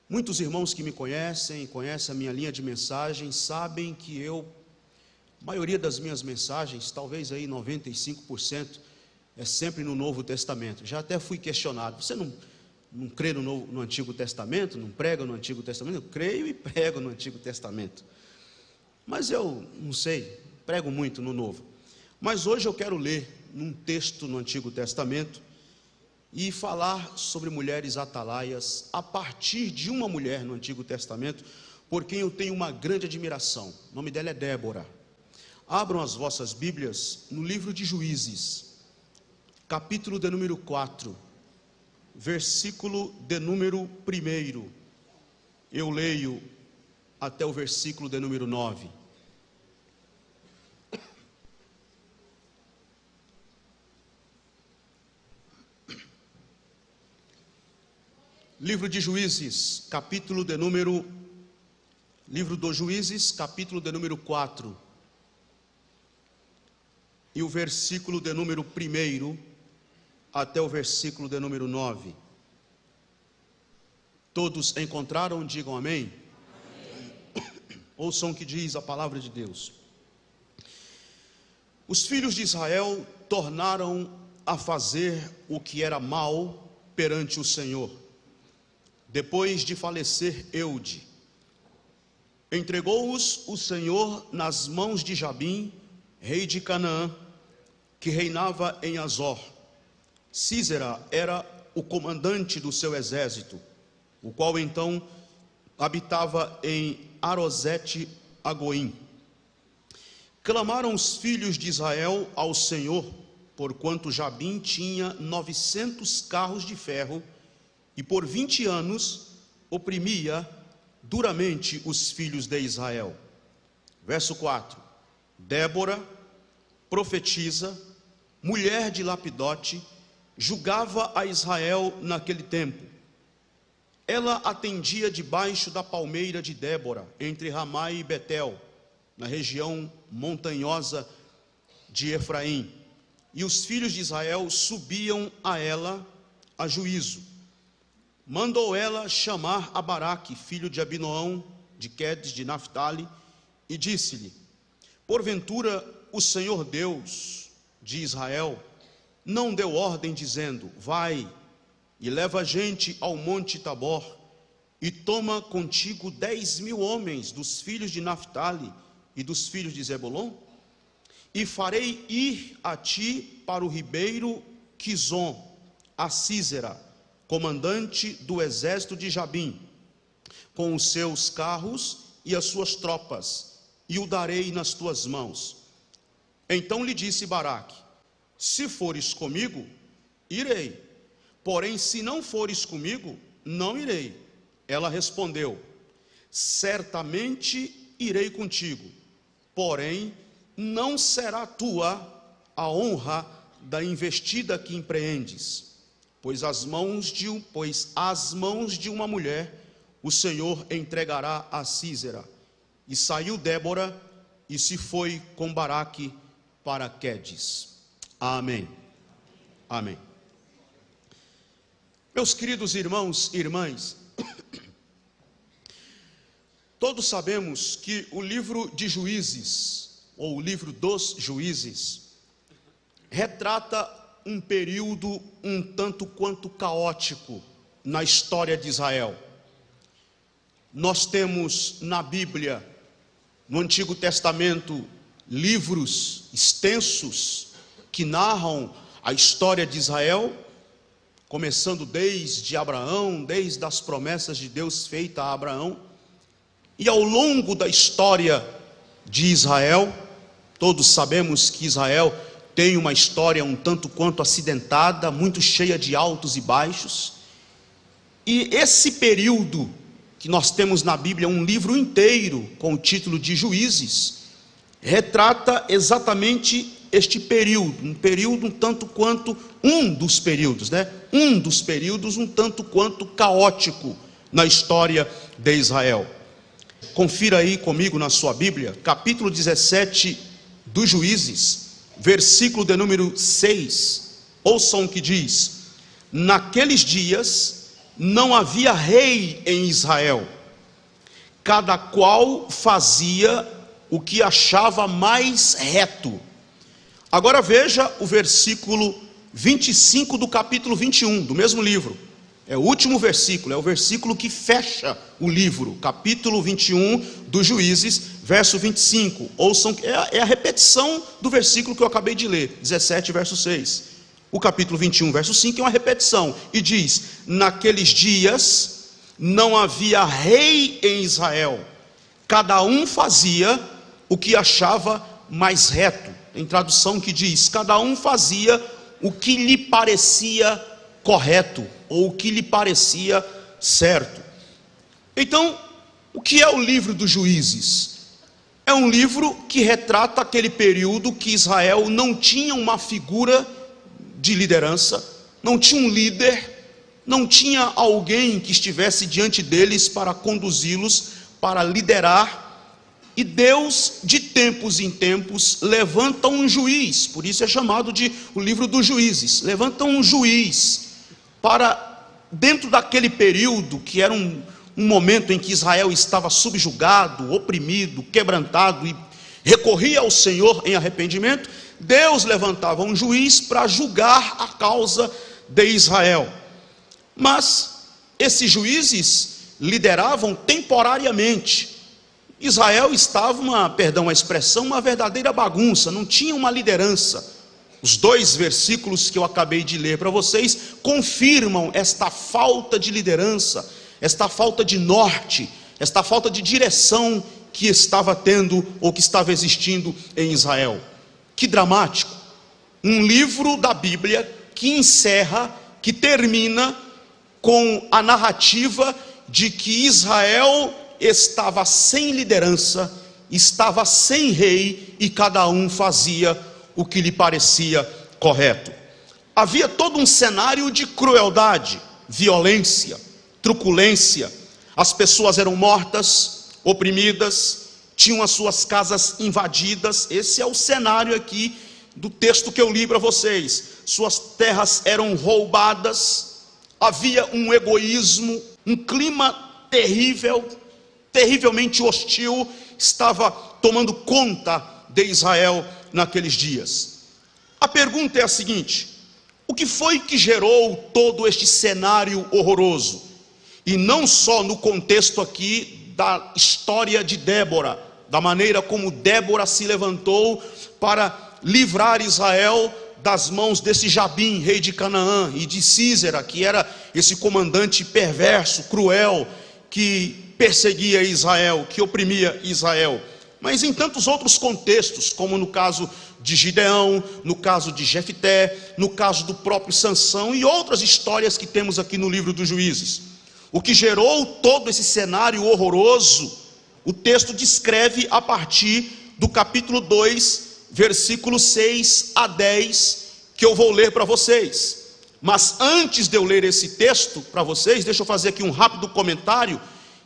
Muitos irmãos que me conhecem a minha linha de mensagem, sabem que a maioria das minhas mensagens, talvez aí 95%, é sempre no Novo Testamento. Já até fui questionado: você não crê no Antigo Testamento? Não prega no Antigo Testamento? Eu creio e prego no Antigo Testamento. Mas eu não sei, prego muito no Novo. Mas hoje eu quero ler num texto no Antigo Testamento e falar sobre mulheres atalaias a partir de uma mulher no Antigo Testamento, por quem eu tenho uma grande admiração. O nome dela é Débora. Abram as vossas Bíblias no livro de Juízes, capítulo de número 4, versículo de número 1. Eu leio até o versículo de número 9. Livro dos Juízes, capítulo de número 4, e o versículo de número 1 até o versículo de número 9. Todos encontraram? Digam amém. Amém. Ouçam o que diz a palavra de Deus. Os filhos de Israel tornaram a fazer o que era mal perante o Senhor. Depois de falecer Eude, entregou-os o Senhor nas mãos de Jabim, rei de Canaã, que reinava em Azor. Sísera era o comandante do seu exército, o qual então habitava em Arosete-Agoim. Clamaram os filhos de Israel ao Senhor, porquanto Jabim tinha 900 carros de ferro, e por 20 anos oprimia duramente os filhos de Israel. Verso 4. Débora, profetisa, mulher de Lapidote, julgava a Israel naquele tempo. Ela atendia debaixo da palmeira de Débora, entre Ramá e Betel, na região montanhosa de Efraim. E os filhos de Israel subiam a ela a juízo. Mandou ela chamar a Baraque, filho de Abinoão, de Quedes, de Naphtali, e disse-lhe: porventura o Senhor Deus de Israel não deu ordem dizendo: vai e leva gente ao monte Tabor, e toma contigo 10.000 homens dos filhos de Naphtali e dos filhos de Zebulon? E farei ir a ti para o ribeiro Quizon, a Sísera, comandante do exército de Jabim, com os seus carros e as suas tropas, e o darei nas tuas mãos. Então lhe disse Baraque: se fores comigo, irei, porém se não fores comigo, não irei. Ela respondeu: certamente irei contigo, porém não será tua a honra da investida que empreendes, pois às mãos de uma mulher o Senhor entregará a Sísera. E saiu Débora e se foi com Baraque para Quedes. Amém. Amém. Meus queridos irmãos e irmãs, todos sabemos que o livro de Juízes, ou o livro dos Juízes, retrata um período um tanto quanto caótico na história de Israel. Nós temos na Bíblia, no Antigo Testamento, livros extensos que narram a história de Israel, começando desde Abraão, desde as promessas de Deus feitas a Abraão. E ao longo da história de Israel, todos sabemos que Israel tem uma história um tanto quanto acidentada, muito cheia de altos e baixos. E esse período que nós temos na Bíblia, um livro inteiro com o título de Juízes, retrata exatamente este período, um período um tanto quanto, um dos períodos um tanto quanto caótico na história de Israel. Confira aí comigo na sua Bíblia, capítulo 17 dos Juízes, versículo de número 6, ouçam o que diz: naqueles dias não havia rei em Israel, cada qual fazia o que achava mais reto. Agora veja o versículo 25 do capítulo 21, do mesmo livro. É o último versículo, é o versículo que fecha o livro, capítulo 21 dos Juízes, verso 25. Ouçam, é a repetição do versículo que eu acabei de ler, 17, verso 6. O capítulo 21, verso 5 é uma repetição, e diz: naqueles dias não havia rei em Israel, cada um fazia o que achava mais reto. Tem tradução que diz: cada um fazia o que lhe parecia correto, ou o que lhe parecia certo. Então, o que é o livro dos Juízes? É um livro que retrata aquele período que Israel não tinha uma figura de liderança, não tinha um líder, não tinha alguém que estivesse diante deles para conduzi-los, para liderar. E Deus, de tempos em tempos, levanta um juiz, por isso é chamado de o livro dos Juízes. Levanta um juiz para, dentro daquele período, que era um momento em que Israel estava subjugado, oprimido, quebrantado, e recorria ao Senhor em arrependimento, Deus levantava um juiz para julgar a causa de Israel. Mas esses juízes lideravam temporariamente. Israel estava, perdão a expressão, uma verdadeira bagunça, não tinha uma liderança. Os dois versículos que eu acabei de ler para vocês confirmam esta falta de liderança, esta falta de norte, esta falta de direção que estava tendo ou que estava existindo em Israel. Que dramático! Um livro da Bíblia que encerra, que termina com a narrativa de que Israel estava sem liderança, estava sem rei, e cada um fazia o que lhe parecia correto. Havia todo um cenário de crueldade, violência, truculência. As pessoas eram mortas, oprimidas, tinham as suas casas invadidas. Esse é o cenário aqui do texto que eu li para vocês. Suas terras eram roubadas, havia um egoísmo, um clima terrível, terrivelmente hostil, estava tomando conta de Israel naqueles dias. A pergunta é a seguinte: o que foi que gerou todo este cenário horroroso? E não só no contexto aqui da história de Débora, da maneira como Débora se levantou para livrar Israel das mãos desse Jabim, rei de Canaã, e de Sísera, que era esse comandante perverso, cruel, que perseguia Israel, que oprimia Israel. Mas em tantos outros contextos, como no caso de Gideão, no caso de Jefté, no caso do próprio Sansão e outras histórias que temos aqui no livro dos Juízes. O que gerou todo esse cenário horroroso, o texto descreve a partir do capítulo 2, versículos 6 a 10, que eu vou ler para vocês. Mas antes de eu ler esse texto para vocês, deixa eu fazer aqui um rápido comentário,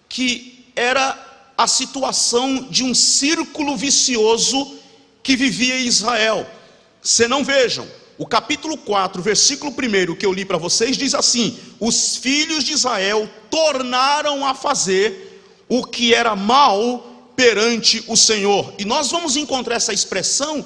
que era a situação de um círculo vicioso que vivia Israel. Se não vejam, o capítulo 4, versículo 1 que eu li para vocês, diz assim: os filhos de Israel tornaram a fazer o que era mal perante o Senhor. E nós vamos encontrar essa expressão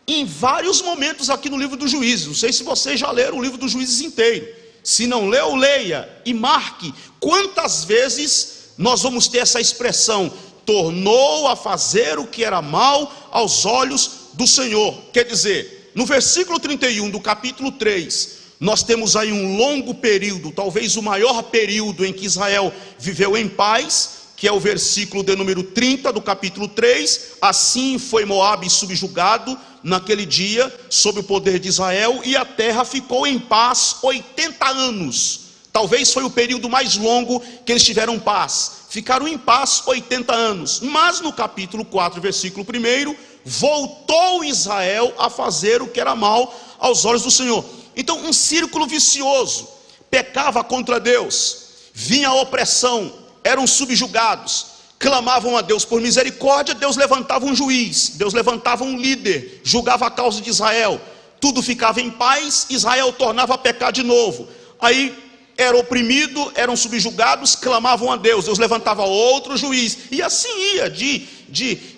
em vários momentos aqui no livro dos Juízes. Não sei se vocês já leram o livro dos Juízes inteiro. Se não leu, leia e marque quantas vezes nós vamos ter essa expressão: tornou a fazer o que era mal aos olhos do Senhor. Quer dizer, no versículo 31 do capítulo 3, nós temos aí um longo período, talvez o maior período em que Israel viveu em paz, que é o versículo de número 30 do capítulo 3. Assim foi Moabe subjugado naquele dia, sob o poder de Israel, e a terra ficou em paz 80 anos. Talvez foi o período mais longo que eles tiveram paz. Ficaram em paz 80 anos. Mas no capítulo 4, versículo 1, voltou Israel a fazer o que era mal aos olhos do Senhor. Então, um círculo vicioso. Pecava contra Deus, vinha a opressão, eram subjugados, clamavam a Deus por misericórdia. Deus levantava um juiz, Deus levantava um líder, julgava a causa de Israel. Tudo ficava em paz, Israel tornava a pecar de novo. Aí era oprimido, eram subjugados, clamavam a Deus, Deus levantava outro juiz, e assim ia, de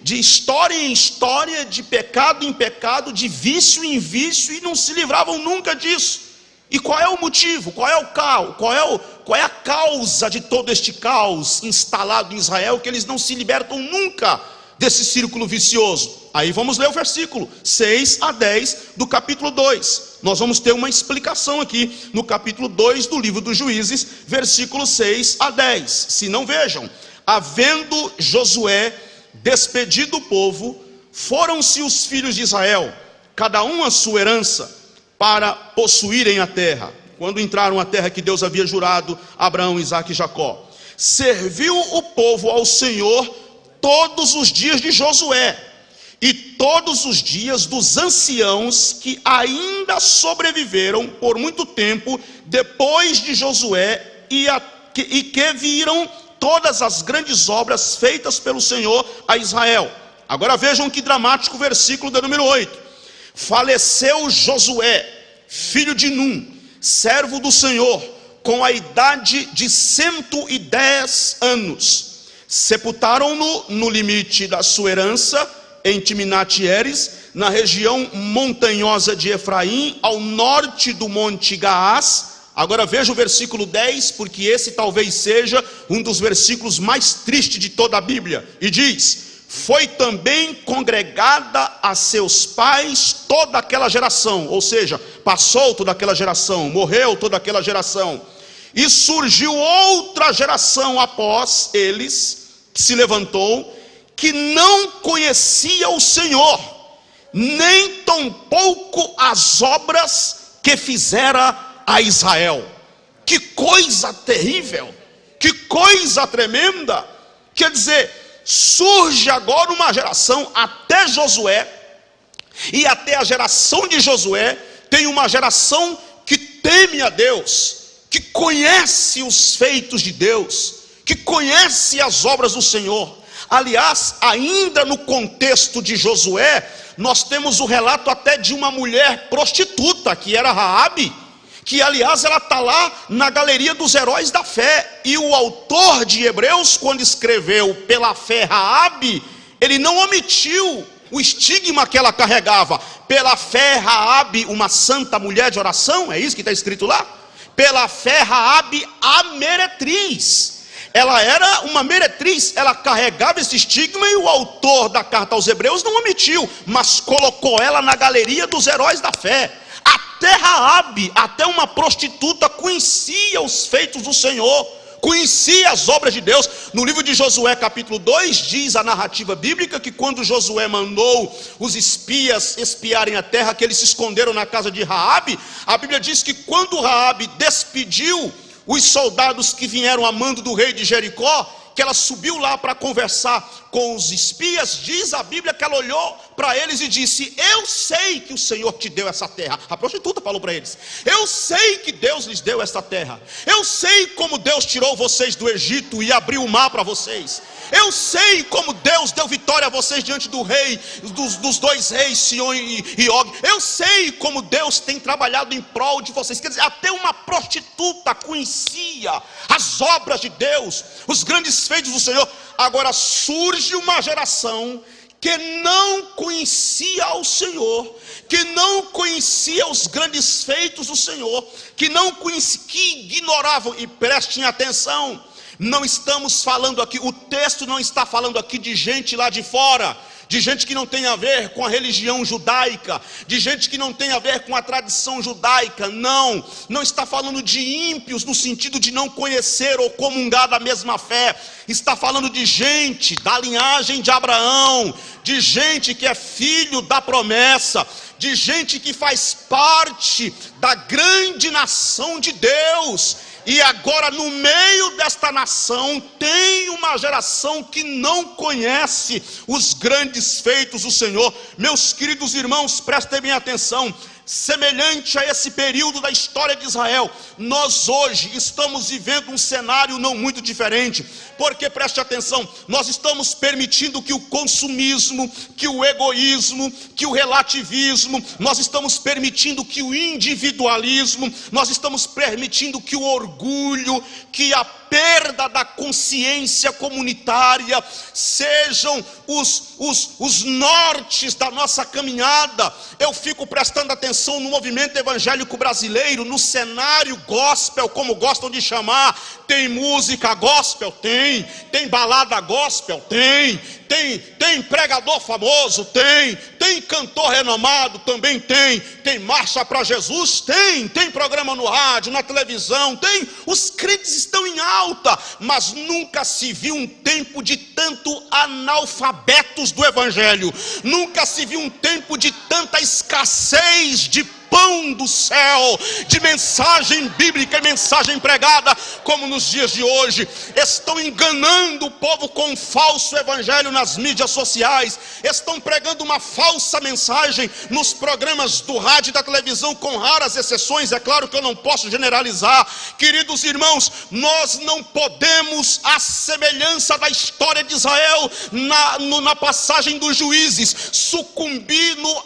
história em história, de pecado em pecado, de vício em vício, e não se livravam nunca disso. E qual é o motivo? Qual é o caos? Qual é a causa de todo este caos instalado em Israel, que eles não se libertam nunca desse círculo vicioso? Aí vamos ler o versículo 6 a 10 do capítulo 2. Nós vamos ter uma explicação aqui no capítulo 2 do livro dos Juízes, versículos 6 a 10. Se não, vejam: havendo Josué despedido o povo, foram-se os filhos de Israel, cada um a sua herança, para possuírem a terra. Quando entraram a terra que Deus havia jurado a Abraão, Isaque e Jacó, serviu o povo ao Senhor todos os dias de Josué, e todos os dias dos anciãos que ainda sobreviveram por muito tempo depois de Josué, e que viram todas as grandes obras feitas pelo Senhor a Israel. Agora vejam que dramático versículo do número 8. Faleceu Josué, filho de Num, servo do Senhor, com a idade de 110 anos. Sepultaram-no no limite da sua herança, em Timnat-Heres, na região montanhosa de Efraim, ao norte do monte Gaás. Agora veja o versículo 10, porque esse talvez seja um dos versículos mais tristes de toda a Bíblia. E diz: foi também congregada a seus pais toda aquela geração, ou seja, passou toda aquela geração, morreu toda aquela geração, e surgiu outra geração após eles, que se levantou, que não conhecia o Senhor, nem tampouco as obras que fizera a Israel. Que coisa terrível, que coisa tremenda. Quer dizer, surge agora uma geração, até Josué, e até a geração de Josué, tem uma geração que teme a Deus, que conhece os feitos de Deus, que conhece as obras do Senhor. Aliás, ainda no contexto de Josué, nós temos o relato até de uma mulher prostituta, que era Raabe, que aliás ela está lá na galeria dos heróis da fé. E o autor de Hebreus, quando escreveu pela fé Raabe, ele não omitiu o estigma que ela carregava. Pela fé Raabe, uma santa mulher de oração, é isso que está escrito lá? Pela fé Raabe, a meretriz. Ela era uma meretriz, ela carregava esse estigma, e o autor da carta aos Hebreus não omitiu, mas colocou ela na galeria dos heróis da fé. Até Raabe, até uma prostituta, conhecia os feitos do Senhor, conhecia as obras de Deus. No livro de Josué capítulo 2, diz a narrativa bíblica que quando Josué mandou os espias espiarem a terra, que eles se esconderam na casa de Raabe, a Bíblia diz que quando Raabe despediu os soldados que vieram a mando do rei de Jericó, que ela subiu lá para conversar com os espias, diz a Bíblia que ela olhou para eles e disse: eu sei que o Senhor te deu essa terra. A prostituta falou para eles: eu sei que Deus lhes deu essa terra, eu sei como Deus tirou vocês do Egito e abriu o mar para vocês, eu sei como Deus deu vitória a vocês diante do rei, dos dois reis, Sion e Og. Eu sei como Deus tem trabalhado em prol de vocês. Quer dizer, até uma prostituta conhecia as obras de Deus, os grandes feitos do Senhor. Agora surge uma geração que não conhecia o Senhor, que não conhecia os grandes feitos do Senhor, que não conhecia, que ignoravam. E prestem atenção, não estamos falando aqui, o texto não está falando aqui de gente lá de fora, de gente que não tem a ver com a religião judaica, de gente que não tem a ver com a tradição judaica. Não está falando de ímpios no sentido de não conhecer ou comungar da mesma fé. Está falando de gente da linhagem de Abraão, de gente que é filho da promessa, de gente que faz parte da grande nação de Deus. E agora no meio desta nação tem uma geração que não conhece os grandes feitos do Senhor. Meus queridos irmãos, prestem bem atenção. semelhante a esse período da história de Israel. Nós hoje estamos vivendo um cenário não muito diferente, porque preste atenção, nós estamos permitindo que o consumismo, que o egoísmo, que o relativismo, nós estamos permitindo que o individualismo, nós estamos permitindo que o orgulho, que a perda da consciência comunitária sejam os nortes da nossa caminhada. Eu fico prestando atenção no movimento evangélico brasileiro, no cenário gospel, como gostam de chamar. Tem música gospel? Tem balada gospel? Tem pregador famoso? Tem cantor renomado? Também tem marcha para Jesus? Tem programa no rádio, na televisão? Os crentes estão em alta, mas nunca se viu um tempo de tanto analfabetos do evangelho, nunca se viu um tempo de tanta escassez de pão do céu, de mensagem bíblica e mensagem pregada, como nos dias de hoje. Estão enganando o povo com um falso evangelho nas mídias sociais, estão pregando uma falsa mensagem nos programas do rádio e da televisão, com raras exceções. É claro que eu não posso generalizar, queridos irmãos. Nós não podemos, à semelhança da história de Israel na passagem dos Juízes, sucumbir no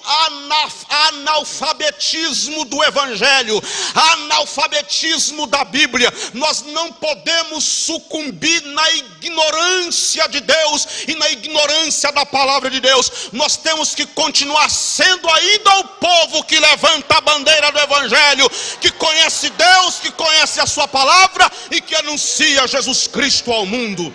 analfabetismo do evangelho, analfabetismo da Bíblia. Nós não podemos sucumbir na ignorância de Deus e na ignorância da palavra de Deus. Nós temos que continuar sendo ainda o povo que levanta a bandeira do evangelho, que conhece Deus, que conhece a sua palavra e que anuncia Jesus Cristo ao mundo.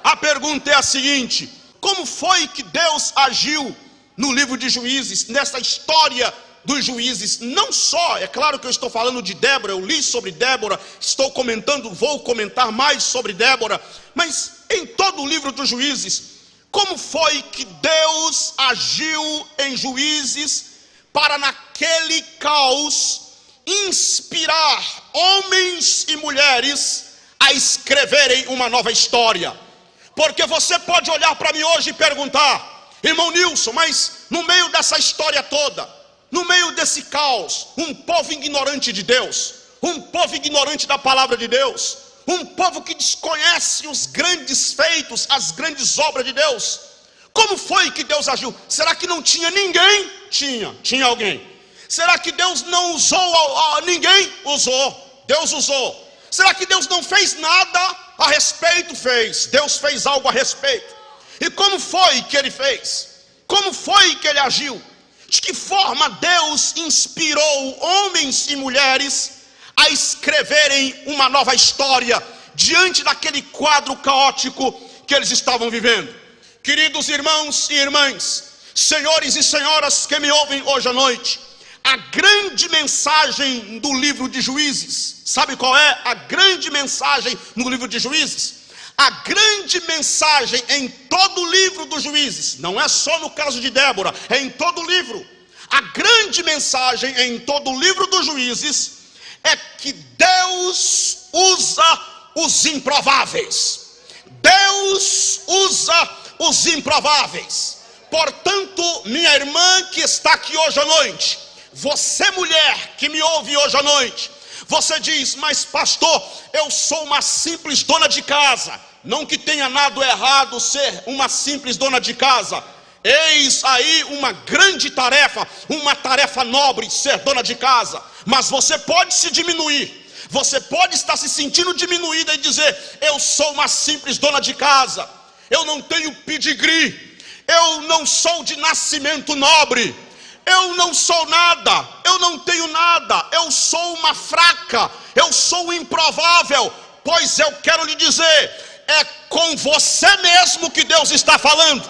A pergunta é a seguinte: como foi que Deus agiu no livro de Juízes, nessa história dos Juízes? Não só, é claro que eu estou falando de Débora, eu li sobre Débora, estou comentando, vou comentar mais sobre Débora, mas em todo o livro dos Juízes, como foi que Deus agiu em Juízes para, naquele caos, inspirar homens e mulheres a escreverem uma nova história? Porque você pode olhar para mim hoje e perguntar: irmão Nilson, mas no meio dessa história toda, no meio desse caos, um povo ignorante de Deus, um povo ignorante da palavra de Deus, um povo que desconhece os grandes feitos, as grandes obras de Deus, como foi que Deus agiu? Será que não tinha ninguém? Tinha alguém. Será que Deus não usou ninguém? Usou. Deus usou. Será que Deus não fez nada a respeito? Fez. Deus fez algo a respeito. E como foi que ele fez? Como foi que ele agiu? De que forma Deus inspirou homens e mulheres a escreverem uma nova história diante daquele quadro caótico que eles estavam vivendo? Queridos irmãos e irmãs, senhores e senhoras que me ouvem hoje à noite, a grande mensagem do livro de Juízes, sabe qual é a grande mensagem no livro de Juízes? A grande mensagem em todo o livro dos Juízes, não é só no caso de Débora, é em todo o livro. A grande mensagem em todo o livro dos Juízes é que Deus usa os improváveis. Deus usa os improváveis. Portanto, minha irmã que está aqui hoje à noite, você mulher que me ouve hoje à noite, você diz: mas pastor, eu sou uma simples dona de casa. Não que tenha nada errado ser uma simples dona de casa. Eis aí uma grande tarefa, uma tarefa nobre, ser dona de casa. Mas você pode se diminuir, você pode estar se sentindo diminuída e dizer: eu sou uma simples dona de casa, eu não tenho pedigree, eu não sou de nascimento nobre, eu não sou nada, eu não tenho nada, eu sou uma fraca, eu sou improvável. Pois eu quero lhe dizer, é com você mesmo que Deus está falando,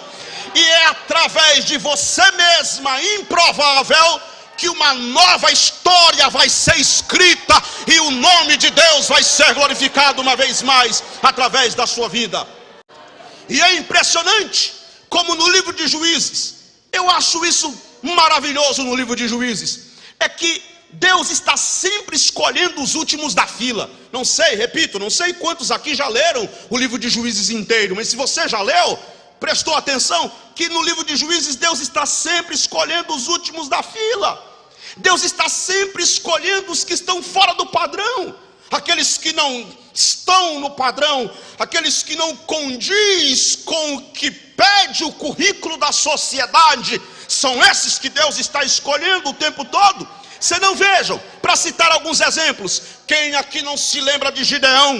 e é através de você mesma, improvável, que uma nova história vai ser escrita, e o nome de Deus vai ser glorificado uma vez mais, através da sua vida. E é impressionante, como no livro de Juízes, eu acho isso maravilhoso no livro de Juízes, é que Deus está sempre escolhendo os últimos da fila. Não sei, repito, não sei quantos aqui já leram o livro de Juízes inteiro, mas se você já leu, prestou atenção que no livro de Juízes Deus está sempre escolhendo os últimos da fila. Deus está sempre escolhendo os que estão fora do padrão, aqueles que não estão no padrão, aqueles que não condiz com o que pede o currículo da sociedade. São esses que Deus está escolhendo o tempo todo. Você não vejam, para citar alguns exemplos, quem aqui não se lembra de Gideão,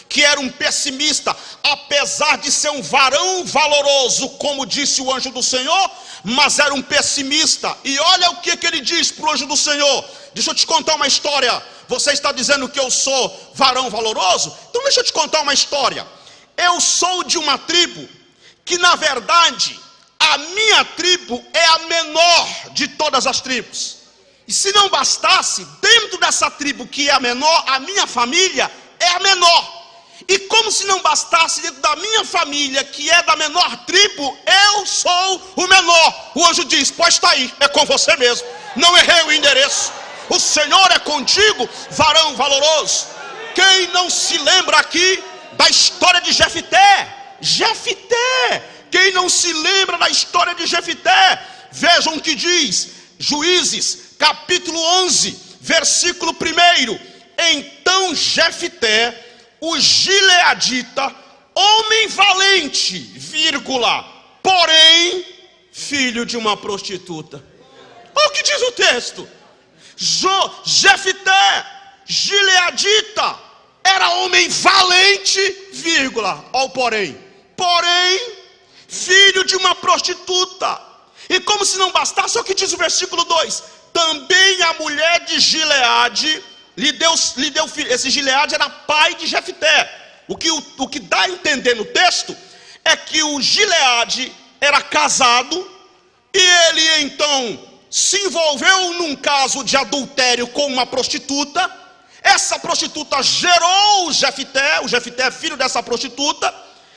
que era um pessimista, apesar de ser um varão valoroso, como disse o anjo do Senhor, mas era um pessimista. E olha o que ele diz para o anjo do Senhor: deixa eu te contar uma história. Você está dizendo que eu sou varão valoroso? Então deixa eu te contar uma história. Eu sou de uma tribo que, na verdade, a minha tribo é a menor de todas as tribos. E se não bastasse, dentro dessa tribo que é a menor, a minha família é a menor. E como se não bastasse, dentro da minha família, que é da menor tribo, eu sou o menor. O anjo diz: pois está aí, é com você mesmo, não errei o endereço. O Senhor é contigo, varão valoroso. Quem não se lembra aqui da história de Jefité? Jefité, quem não se lembra da história de Jefité? Vejam o que diz Juízes, capítulo 11, versículo 1. Então Jefité, o gileadita, homem valente, vírgula, porém filho de uma prostituta. Olha o que diz o texto. Jefité, gileadita, era homem valente, vírgula, olha o porém, filho de uma prostituta. E como se não bastasse, olha o que diz o versículo 2: também a mulher de Gileade lhe deu filho. Esse Gileade era pai de Jefité. O que dá a entender no texto é que o Gileade era casado, e ele então se envolveu num caso de adultério com uma prostituta. Essa prostituta gerou o Jefité é filho dessa prostituta,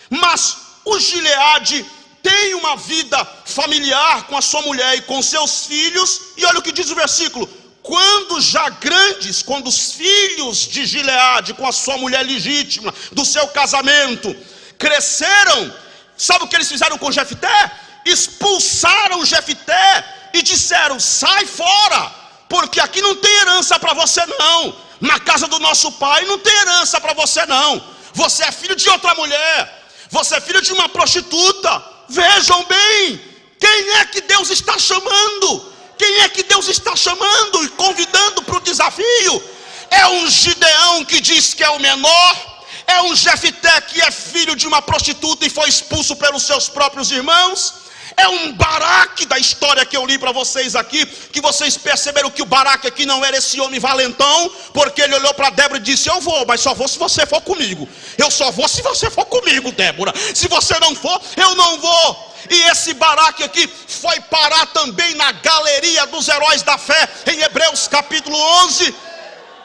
mas o Gileade tem uma vida familiar com a sua mulher e com seus filhos. E olha o que diz o versículo: quando já grandes, quando os filhos de Gileade com a sua mulher legítima do seu casamento cresceram, sabe o que eles fizeram com Jefité? Expulsaram Jefité e disseram: sai fora, porque aqui não tem herança para você não. Na casa do nosso pai não tem herança para você não. Você é filho de outra mulher, você é filho de uma prostituta. Vejam bem, quem é que Deus está chamando? Quem é que Deus está chamando e convidando para o desafio? É um Gideão que diz que é o menor? É um Jefité que é filho de uma prostituta e foi expulso pelos seus próprios irmãos? É um Baraque da história que eu li para vocês aqui, que vocês perceberam que o Baraque aqui não era esse homem valentão, porque ele olhou para Débora e disse: eu vou, mas só vou se você for comigo. Eu só vou se você for comigo, Débora. Se você não for, eu não vou. E esse Baraque aqui foi parar também na galeria dos heróis da fé, em Hebreus capítulo 11.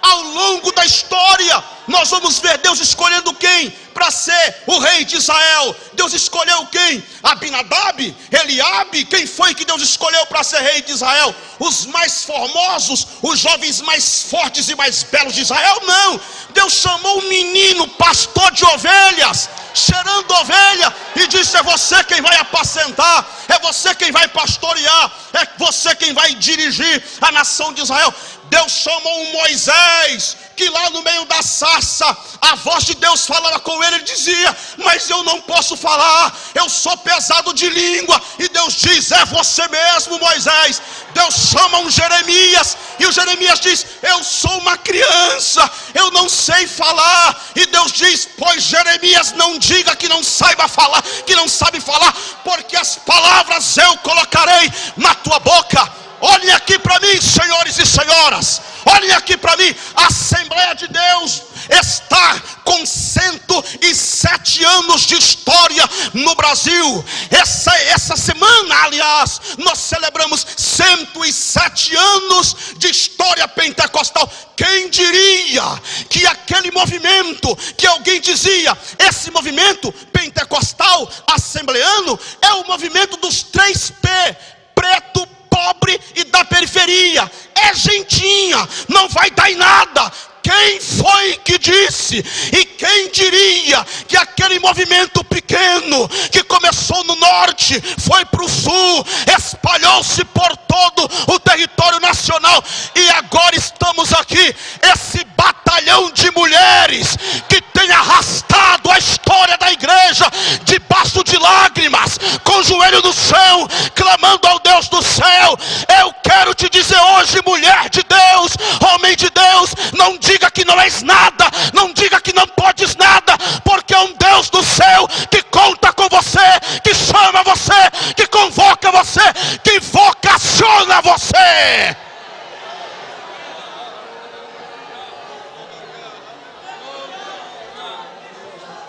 Ao longo da história, nós vamos ver Deus escolhendo quem para ser o rei de Israel. Deus escolheu quem? Abinadab, Eliabe. Quem foi que Deus escolheu para ser rei de Israel? Os mais formosos, os jovens mais fortes e mais belos de Israel? Não, Deus chamou um menino, pastor de ovelhas, cheirando ovelha, e disse: é você quem vai apacentar, é você quem vai pastorear, é você quem vai dirigir a nação de Israel. Deus chamou um Moisés, que lá no meio da sarça, a voz de Deus falava com ele. Ele dizia: mas eu não posso falar, eu sou pesado de língua. E Deus diz: é você mesmo, Moisés. Deus chama um Jeremias, e o Jeremias diz: eu sou uma criança, eu não sei falar. E Deus diz: pois Jeremias, não diga que não saiba falar, que não sabe falar, porque as palavras eu colocarei na tua boca. Olhem aqui para mim, senhores e senhoras, olhem aqui para mim. A Assembleia de Deus está com 107 anos de história no Brasil. Essa semana, aliás, nós celebramos 107 anos de história pentecostal. Quem diria que aquele movimento, que alguém dizia, esse movimento pentecostal assembleano é o movimento dos 3P, preto, pobre e da periferia. É gentinha, não vai dar em nada. Quem foi que disse? E quem diria que aquele aquele movimento pequeno que começou no norte, foi para o sul, espalhou-se por todo o território nacional, e agora estamos aqui, esse batalhão de mulheres que tem arrastado a história da igreja debaixo de lágrimas, com o joelho no chão, clamando ao Deus do céu. Eu quero te dizer hoje, mulher de Deus, homem de Deus, não diga que não és nada, não diga que não podes nada, porque é um Deus do céu que conta com você, que chama você, que convoca você, que vocaciona você.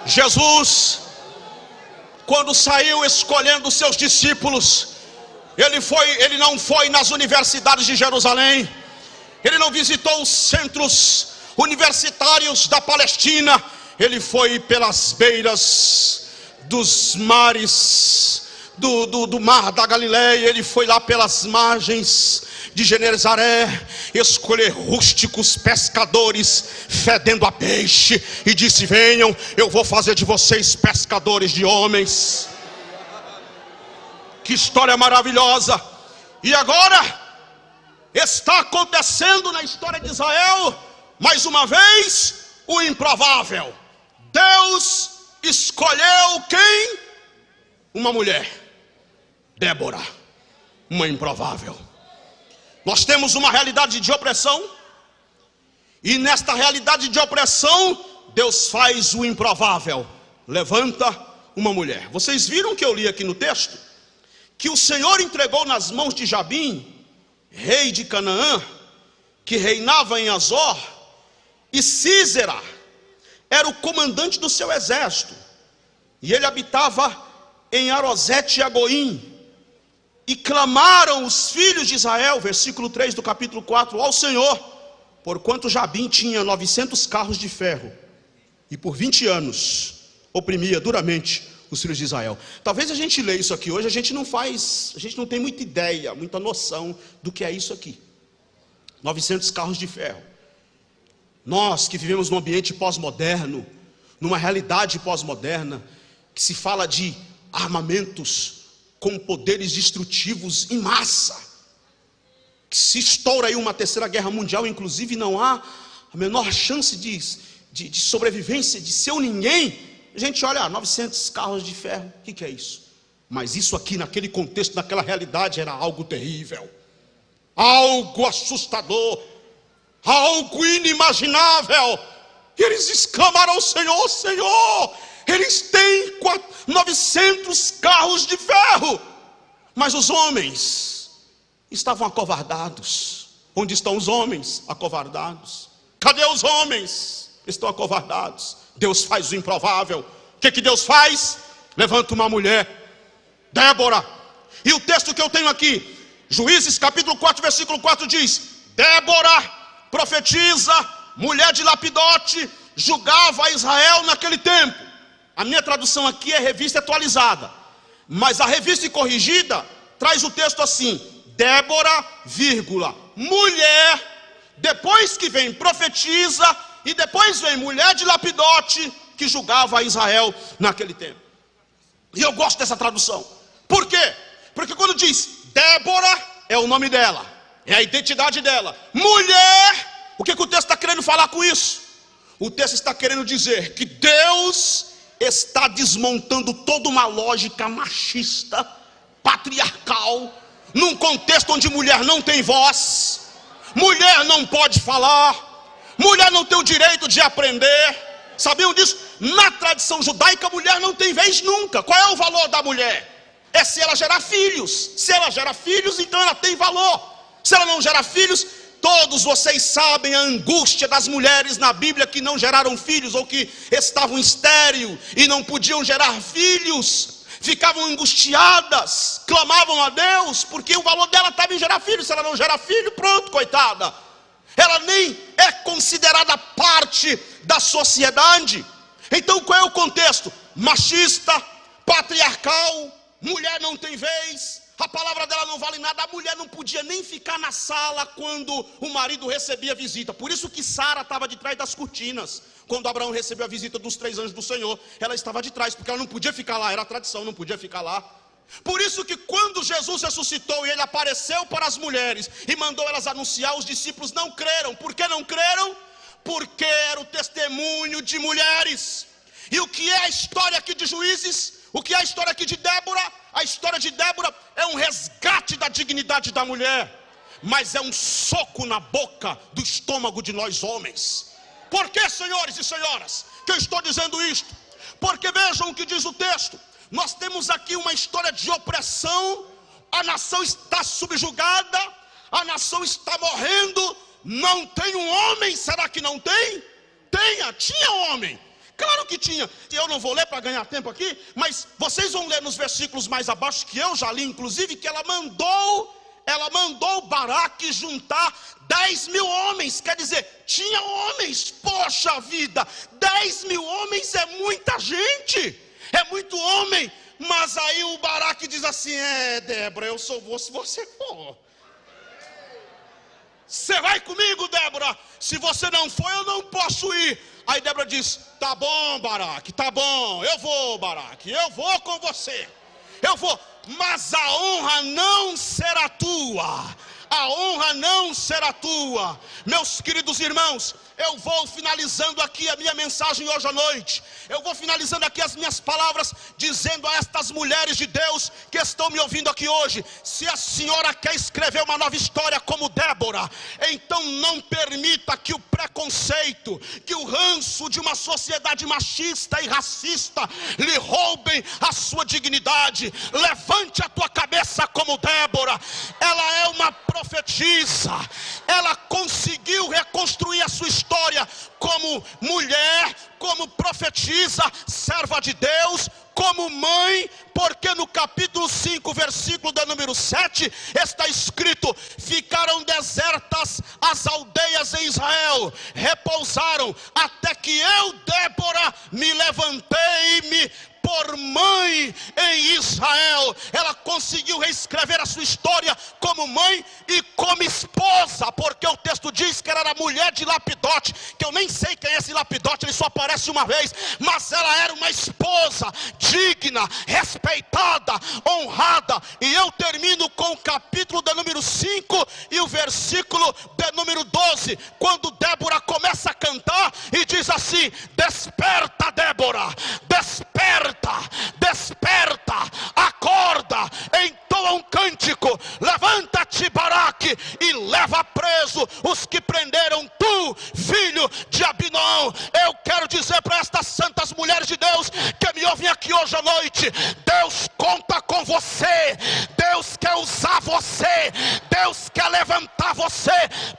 Jesus, quando saiu escolhendo os seus discípulos, ele não foi nas universidades de Jerusalém, ele não visitou os centros universitários da Palestina, ele foi pelas beiras dos mares, do mar da Galileia, ele foi lá pelas margens de Genezaré, escolher rústicos pescadores fedendo a peixe, e disse: venham, eu vou fazer de vocês pescadores de homens. Que história maravilhosa! E agora está acontecendo na história de Israel, mais uma vez, o improvável. Deus escolheu quem? Uma mulher, Débora, uma improvável. Nós temos uma realidade de opressão, e nesta realidade de opressão, Deus faz o improvável, levanta uma mulher. Vocês viram que eu li aqui no texto? Que o Senhor entregou nas mãos de Jabim, rei de Canaã, que reinava em Azor, e Sísera era o comandante do seu exército, e ele habitava em Arosete e Agoim. E clamaram os filhos de Israel, versículo 3 do capítulo 4, ao Senhor, porquanto Jabim tinha 900 carros de ferro, e por 20 anos oprimia duramente os filhos de Israel. Talvez a gente leia isso aqui hoje, a gente não tem muita ideia, muita noção do que é isso aqui. 900 carros de ferro. Nós que vivemos num ambiente pós-moderno, numa realidade pós-moderna, que se fala de armamentos com poderes destrutivos em massa, que se estoura aí uma terceira guerra mundial, inclusive não há a menor chance de sobrevivência, de ser ninguém. A gente olha, 900 carros de ferro, o que é isso? Mas isso aqui, naquele contexto, naquela realidade, era algo terrível, algo assustador, algo inimaginável. E eles exclamaram ao Senhor: Senhor, eles têm 900 carros de ferro, mas os homens estavam acovardados. Onde estão os homens acovardados? Cadê os homens? Estão acovardados. Deus faz o improvável. O que Deus faz? Levanta uma mulher, Débora. E o texto que eu tenho aqui, Juízes capítulo 4, versículo 4 diz: Débora, profetiza, mulher de Lapidote, julgava Israel naquele tempo. A minha tradução aqui é revista atualizada, mas a revista corrigida traz o texto assim: Débora, vírgula, mulher, depois que vem profetiza, e depois vem mulher de Lapidote, que julgava Israel naquele tempo. E eu gosto dessa tradução. Por quê? Porque quando diz Débora, é o nome dela, é a identidade dela. Mulher, o que o texto está querendo falar com isso? O texto está querendo dizer que Deus está desmontando toda uma lógica machista, patriarcal, num contexto onde mulher não tem voz, mulher não pode falar, mulher não tem o direito de aprender. Sabiam disso? Na tradição judaica, a mulher não tem vez nunca. Qual é o valor da mulher? É se ela gerar filhos. Se ela gera filhos, então ela tem valor. Se ela não gera filhos, todos vocês sabem a angústia das mulheres na Bíblia que não geraram filhos, ou que estavam estéril e não podiam gerar filhos, ficavam angustiadas, clamavam a Deus, porque o valor dela estava em gerar filhos. Se ela não gera filho, pronto, coitada, ela nem é considerada parte da sociedade. Então qual é o contexto? Machista, patriarcal, mulher não tem vez, A palavra dela não vale nada. A mulher não podia nem ficar na sala quando o marido recebia visita. Por isso que Sara estava de trás das cortinas. Quando Abraão recebeu a visita dos 3 anjos do Senhor, ela estava de trás, porque ela não podia ficar lá, era a tradição, não podia ficar lá. Por isso que quando Jesus ressuscitou e ele apareceu para as mulheres e mandou elas anunciar, os discípulos não creram. Por que não creram? Porque era o testemunho de mulheres. E o que é a história aqui de Juízes? O que é a história aqui de Débora? A história de Débora é um resgate da dignidade da mulher, mas é um soco na boca do estômago de nós homens. Por que, senhores e senhoras, que eu estou dizendo isto? Porque vejam o que diz o texto. Nós temos aqui uma história de opressão. A nação está subjugada, a nação está morrendo. Não tem um homem, será que não tem? Tinha homem. Claro que tinha. Eu não vou ler para ganhar tempo aqui, mas vocês vão ler nos versículos mais abaixo, que eu já li inclusive, que ela mandou Baraque juntar 10.000 homens. Quer dizer, tinha homens. Poxa vida, 10.000 homens é muita gente, é muito homem. Mas aí o Baraque diz assim: Débora, eu só vou se você for. Você vai comigo, Débora? Se você não for, eu não posso ir. Aí Débora diz: tá bom, Baraque, tá bom, eu vou, Baraque, eu vou com você, eu vou, mas a honra não será tua. A honra não será tua. Meus queridos irmãos, eu vou finalizando aqui a minha mensagem hoje à noite. Eu vou finalizando aqui as minhas palavras, dizendo a estas mulheres de Deus que estão me ouvindo aqui hoje: se a senhora quer escrever uma nova história como Débora, então não permita que o preconceito, que o ranço de uma sociedade machista e racista lhe roubem a dignidade. Levante a tua cabeça como Débora. Ela é uma profetisa. Ela conseguiu reconstruir a sua história como mulher, como profetisa, serva de Deus, como mãe, porque no capítulo 5, versículo de número 7, está escrito: ficaram desertas as aldeias em Israel, repousaram, até que eu, Débora, me levantei-me por mãe em Israel. Ela conseguiu reescrever a sua história como mãe e como esposa, porque o texto diz que ela era mulher de Lapidote, que eu nem sei quem é esse Lapidote, ele só aparece uma vez, mas ela era uma esposa digna, respeitada, honrada. E eu termino com o capítulo de número 5 e o versículo de número 12, quando Débora começa a cantar e diz assim: desperta, Débora, desperta, desperta, acorda, entoa um cântico, levanta-te, Baraque, e leva preso os que prenderam tu, filho de Abinoam. Eu quero dizer para estas santas mulheres de Deus que me ouvem aqui hoje à noite: Deus conta com você, Deus quer usar você, Deus quer levantar você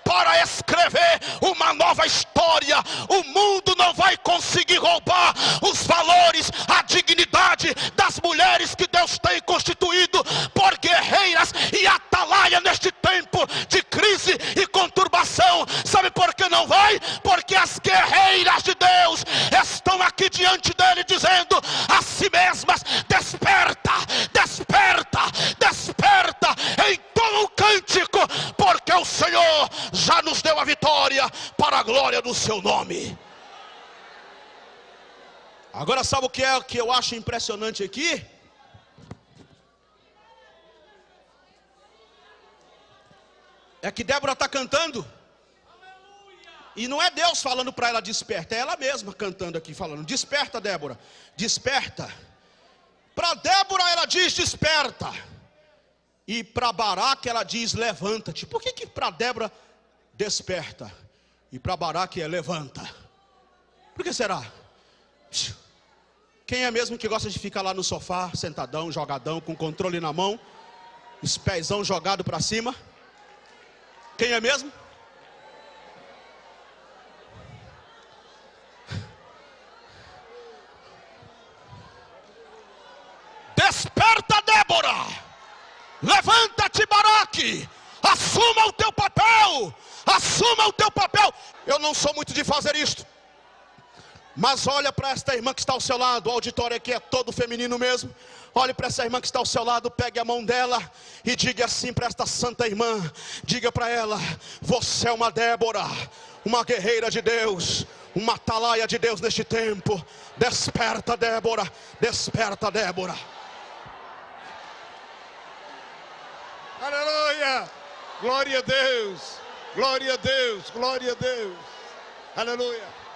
para escrever uma nova história. O mundo não vai conseguir roubar os valores, a dignidade das mulheres que Deus tem constituído por guerreiras e atalaia neste tempo de crise e conturbação. Sabe por que não vai? Porque as guerreiras de Deus estão aqui diante dele dizendo a si mesmas: desperta, desperta, desperta, entoa um cântico, porque o Senhor já nos deu a vitória para a glória do seu nome. Agora sabe o que é que eu acho impressionante aqui? É que Débora está cantando, e não é Deus falando para ela desperta, é ela mesma cantando aqui, falando: desperta, Débora, desperta. Para Débora ela diz desperta, e para Baraque ela diz levanta-te. Por que para Débora desperta e para Baraque é levanta? Por que será? Quem é mesmo que gosta de ficar lá no sofá, sentadão, jogadão, com controle na mão, os pezão jogado para cima? Quem é mesmo? Desperta, Débora, levanta-te, Baraque, assuma o teu papel, assuma o teu papel. Eu não sou muito de fazer isto, Mas olha para esta irmã que está ao seu lado. O auditório aqui é todo feminino mesmo. Olhe para essa irmã que está ao seu lado, pegue a mão dela e diga assim para esta santa irmã. Diga para ela: você é uma Débora, uma guerreira de Deus, uma atalaia de Deus neste tempo. Desperta, Débora, desperta, Débora. Aleluia, glória a Deus, glória a Deus, glória a Deus, aleluia.